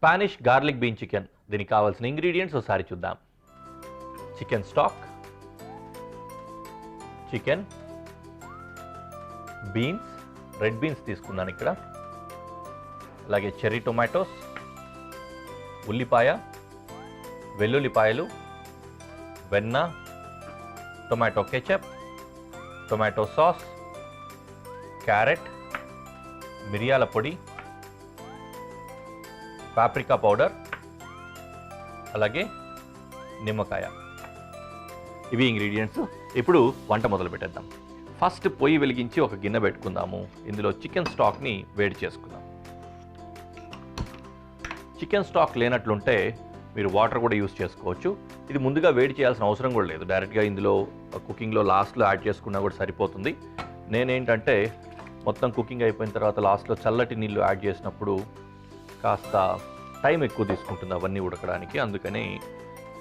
Spanish garlic been chicken. దీనికి కావాల్సిన ingredients ఒకసారి చూద్దాం. Chicken stock, chicken, beans, red beans తీసుకున్నాను ఇక్కడ, అలాగే చెర్రీ టొమాటోస్, ఉల్లిపాయ, వెల్లుల్లిపాయలు, వెన్న, tomato ketchup, tomato sauce, carrot, మిరియాల పొడి, పాప్రికా పౌడర్, అలాగే నిమ్మకాయ. ఇవి ఇంగ్రీడియంట్స్. ఇప్పుడు వంట మొదలు పెట్టేద్దాం. ఫస్ట్ పొయ్యి వెలిగించి ఒక గిన్నె పెట్టుకుందాము. ఇందులో చికెన్ స్టాక్ని వేడి చేసుకుందాం. చికెన్ స్టాక్ లేనట్లుంటే మీరు వాటర్ కూడా యూస్ చేసుకోవచ్చు. ఇది ముందుగా వేడి చేయాల్సిన అవసరం కూడా లేదు, డైరెక్ట్గా ఇందులో కుకింగ్లో లాస్ట్లో యాడ్ చేసుకున్నా కూడా సరిపోతుంది. నేనేంటంటే మొత్తం కుకింగ్ అయిపోయిన తర్వాత లాస్ట్లో చల్లటి నీళ్ళు యాడ్ చేసినప్పుడు కాస్త టైం ఎక్కువ తీసుకుంటుంది అవన్నీ ఉడకడానికి, అందుకని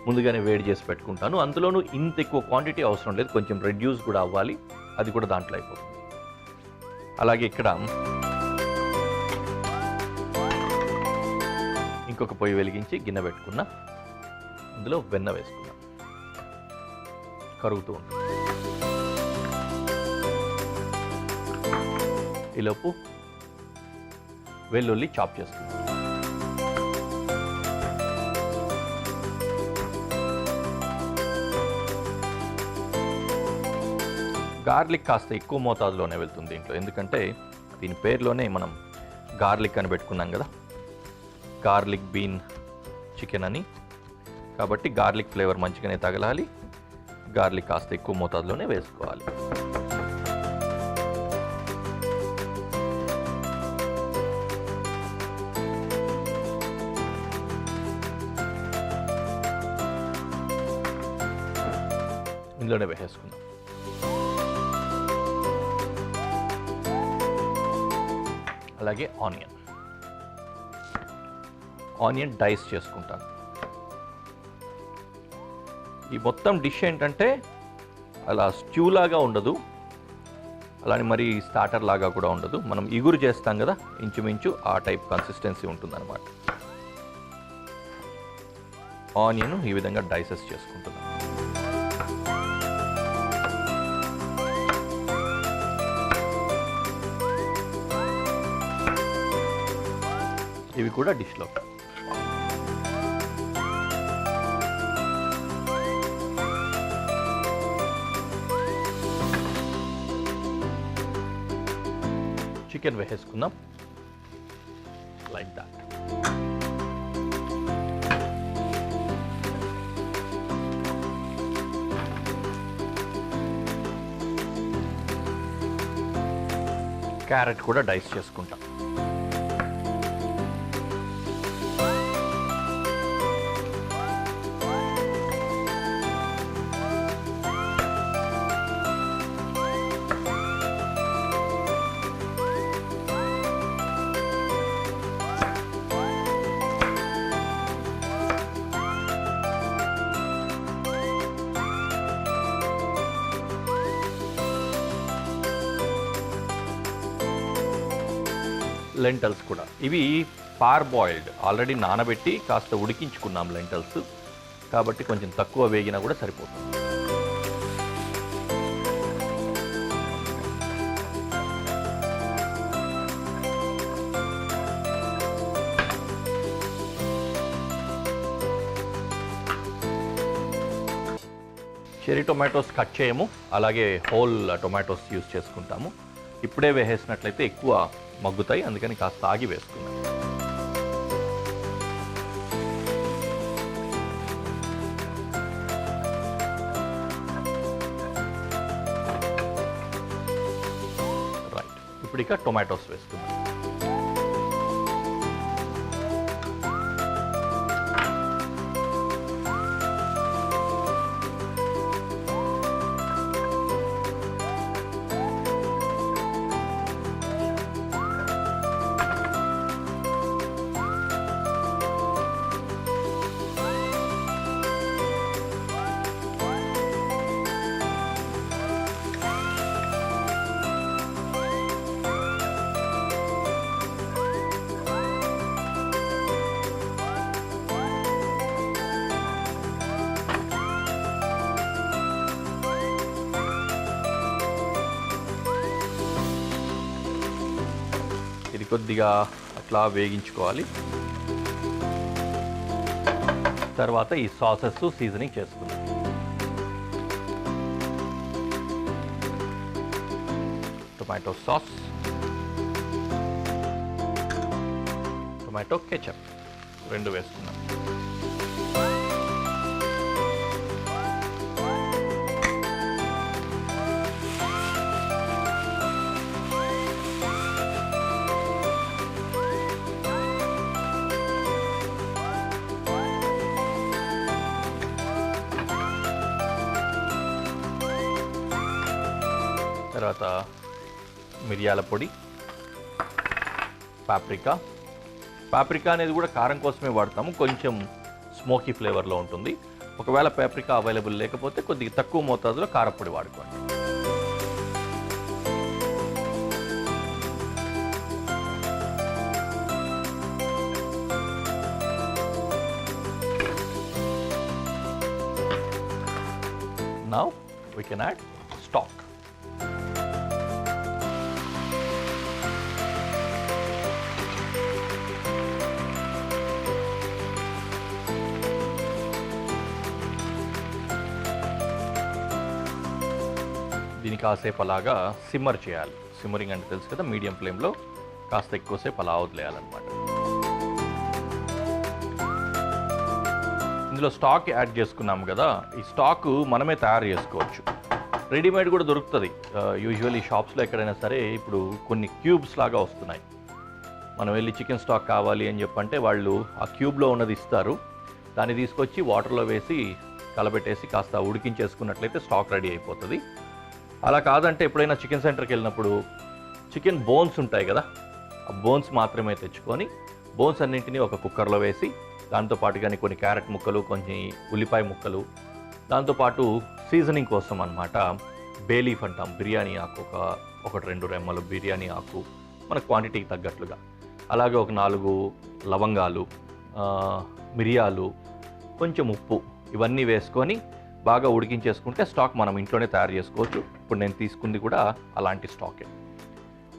ముందుగానే వేడి చేసి పెట్టుకుంటాను. అందులోనూ ఇంత ఎక్కువ క్వాంటిటీ అవసరం లేదు, కొంచెం రెడ్యూస్ కూడా అవ్వాలి, అది కూడా దాంట్లో అయిపోతుంది. అలాగే ఇక్కడ ఇంకొక పొయ్యి వెలిగించి గిన్నె పెట్టుకున్నా. అందులో వెన్న వేసుకున్నా, కరుగుతూ ఉంటుంది. ఈలోపు వెల్లుల్లి చాప్ చేసుకున్నాం. గార్లిక్ కాస్త ఎక్కువ మోతాదులోనే వెళ్తుంది దీంట్లో, ఎందుకంటే దీని పేరులోనే మనం గార్లిక్ అని పెట్టుకున్నాం కదా, గార్లిక్ బీన్ చికెన్ అని. కాబట్టి గార్లిక్ ఫ్లేవర్ మంచిగానే తగలాలి, గార్లిక్ కాస్త ఎక్కువ మోతాదులోనే వేసుకోవాలి. ఇందులోనే వేసేసుకుందాం. అలాగే ఆనియన్ డైస్ చేసుకుంటాను. ఈ మొత్తం డిష్ ఏంటంటే అలా స్ట్యూ లాగా ఉండదు, అలానే మరి స్టార్టర్ లాగా కూడా ఉండదు. మనం ఇగురు చేస్తాం కదా, ఇంచుమించు ఆ టైప్ కన్సిస్టెన్సీ ఉంటుందన్నమాట. ఆనియన్ ఈ విధంగా డైసెస్ చేసుకుంటున్నాను. ఇవి కూడా డిష్లో. చికెన్ వేసేసుకుందాం లైక్ దాట్. క్యారెట్ కూడా డైస్ చేసుకుంటాం. లెంటల్స్ కూడా, ఇవి పార్ బాయిల్డ్, ఆల్రెడీ నానబెట్టి కాస్త ఉడికించుకున్నాం లెంటల్స్, కాబట్టి కొంచెం తక్కువ వేగినా కూడా సరిపోతుంది. చెరీ టొమాటోస్ కట్ చేయము, అలాగే హోల్ టొమాటోస్ యూస్ చేసుకుంటాము. ఇప్పుడే వేసేసినట్లయితే ఎక్కువ మగ్గుతాయి, అందుకని కాస్త ఆగి వేసుకున్నాం. రైట్, ఇప్పుడు ఇక టొమాటోస్ వేసుకున్నాం. ఇది కొద్దిగా అట్లా వేగించుకోవాలి. తర్వాత ఈ సాసెస్ సీజనింగ్ చేసుకుందాం. టొమాటో సాస్, టొమాటో కెచప్ 2 వేసుకున్నాం. తర్వాత మిరియాల పొడి, పాప్రికా అనేది కూడా కారం కోసమే వాడతాము, కొంచెం స్మోకీ ఫ్లేవర్లో ఉంటుంది. ఒకవేళ పాప్రికా అవైలబుల్ లేకపోతే కొద్దిగా తక్కువ మోతాదులో కారపొడి వాడుకోండి. Now we can add stock. దీన్ని కాసేపు అలాగా సిమ్మర్ చేయాలి. సిమ్మరింగ్ అంటే తెలుసు కదా, మీడియం ఫ్లేమ్లో కాస్త ఎక్కువసేపు అలా వదిలేయాలన్నమాట. ఇందులో స్టాక్ యాడ్ చేసుకున్నాము కదా, ఈ స్టాక్ మనమే తయారు చేసుకోవచ్చు. రెడీమేడ్ కూడా దొరుకుతుంది. యూజువల్లీ షాప్స్లో ఎక్కడైనా సరే ఇప్పుడు కొన్ని క్యూబ్స్ లాగా వస్తున్నాయి. మనం వెళ్ళి చికెన్ స్టాక్ కావాలి అని చెప్పంటే వాళ్ళు ఆ క్యూబ్లో ఉన్నది ఇస్తారు. దాన్ని తీసుకొచ్చి వాటర్లో వేసి కలబెట్టేసి కాస్త ఉడికించేసుకున్నట్లయితే స్టాక్ రెడీ అయిపోతుంది. అలా కాదంటే ఎప్పుడైనా చికెన్ సెంటర్కి వెళ్ళినప్పుడు చికెన్ బోన్స్ ఉంటాయి కదా, ఆ బోన్స్ మాత్రమే తెచ్చుకొని బోన్స్ అన్నింటినీ ఒక కుక్కర్లో వేసి దాంతోపాటుగానే కొన్ని క్యారెట్ ముక్కలు, కొన్ని ఉల్లిపాయ ముక్కలు, దాంతోపాటు సీజనింగ్ కోసం అన్నమాట బే లీఫ్ అంటాం, బిర్యానీ ఆకు, ఒకటి 2 రెమ్మలు బిర్యానీ ఆకు మన క్వాంటిటీకి తగ్గట్లుగా, అలాగే ఒక 4 లవంగాలు, మిరియాలు, కొంచెం ఉప్పు, ఇవన్నీ వేసుకొని బాగా ఉడికించేసుకుంటే స్టాక్ మనం ఇంట్లోనే తయారు చేసుకోవచ్చు. ఇప్పుడు నేను తీసుకుంది కూడా అలాంటి స్టాకే.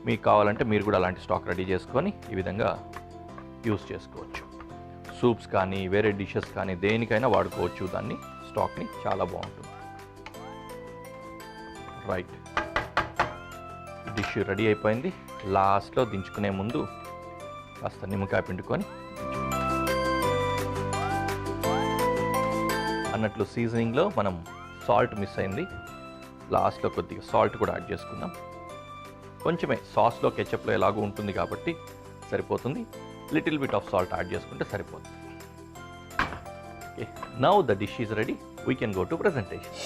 మీకు కావాలంటే మీరు కూడా అలాంటి స్టాక్ రెడీ చేసుకొని ఈ విధంగా యూస్ చేసుకోవచ్చు. సూప్స్ కానీ వేరే డిషెస్ కానీ దేనికైనా వాడుకోవచ్చు దాన్ని, స్టాక్ని. చాలా బాగుంటుంది. రైట్, డిష్ రెడీ అయిపోయింది. లాస్ట్లో దించుకునే ముందు కాస్త నిమ్మకాయ పిండుకొని అన్నట్లు సీజనింగ్లో మనం సాల్ట్ మిస్ అయింది. లాస్ట్లో కొద్దిగా సాల్ట్ కూడా యాడ్ చేసుకుందాం. కొంచెమే, సాస్లో కెచప్లో ఎలాగో ఉంటుంది కాబట్టి సరిపోతుంది. Little bit of salt add చేసుకుంటే సరిపోతుంది. Okay, now the dish is ready. We can go to presentation.